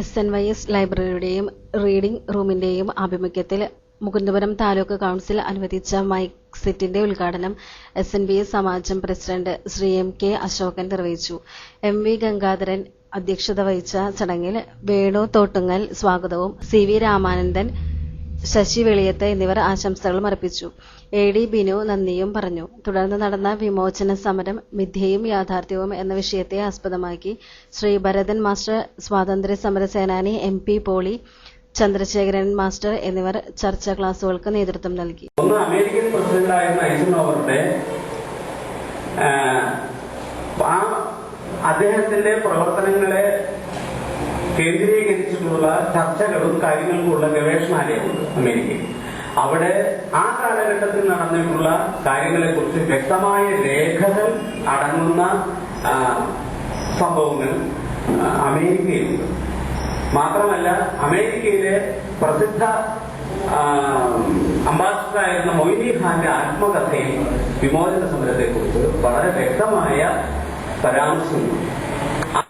SNYS ലൈബ്രറിയുടെയും reading റൂമിന്റെയും ആഭിമുഖ്യത്തിൽ Mukundapuram taluk council അനുവദിച്ച mic സെറ്റിന്റെ ഉദ്ഘാടനം SNBS സമാജം പ്രസിഡന്റ് ശ്രീ M.K. അശോകൻ നിർവഹിച്ചു. M.V. ഗംഗാധരൻ അധ്യക്ഷത വഹിച്ച ചടങ്ങിൽ വേണു തോട്ടുങ്ങൽ സ്വാഗതവും CV രാമാനന്ദൻ, ശശി വെളിയത്ത് എന്നിവർ ആശംസകളും അർപ്പിച്ചു. AD ബിനു നന്ദിയും പറഞ്ഞു. തുടർന്ന് നടന്ന വിമോചന സമരം മിഥ്യയും യാഥാർത്ഥ്യവും എന്ന വിഷയത്തെ ആസ്പദമാക്കി ശ്രീ ഭരതൻ മാസ്റ്റർ, സ്വാതന്ത്ര്യ സമര സേനാനി MP പോളി, ചന്ദ്രശേഖരൻ മാസ്റ്റർ എന്നിവർ ചർച്ചാ ക്ലാസുകൾക്ക് നേതൃത്വം നൽകി. അമേരിക്കൻ പ്രസിഡന്റായിരുന്ന ഐസൻഹോവറുടെ അദ്ദേഹത്തിന്റെ പ്രവർത്തനങ്ങളെ കേന്ദ്രീകരിച്ചിട്ടുള്ള ചർച്ചകളും കാര്യങ്ങൾക്കുള്ള ഗവേഷണാലയമുണ്ട് അമേരിക്കയിൽ. അവിടെ ആ കാലഘട്ടത്തിൽ നടന്നിട്ടുള്ള കാര്യങ്ങളെക്കുറിച്ച് വ്യക്തമായ രേഖകൾ അടങ്ങുന്ന സംഭവങ്ങൾ അമേരിക്കയിലുണ്ട്. മാത്രമല്ല, അമേരിക്കയിലെ പ്രസിദ്ധ അംബാസിഡറായിരുന്ന മൊയ്നി ഖാന്റെ ആത്മകഥയിൽ വിമോചന സമരത്തെക്കുറിച്ച് വളരെ വ്യക്തമായ പരാമർശമുണ്ട്.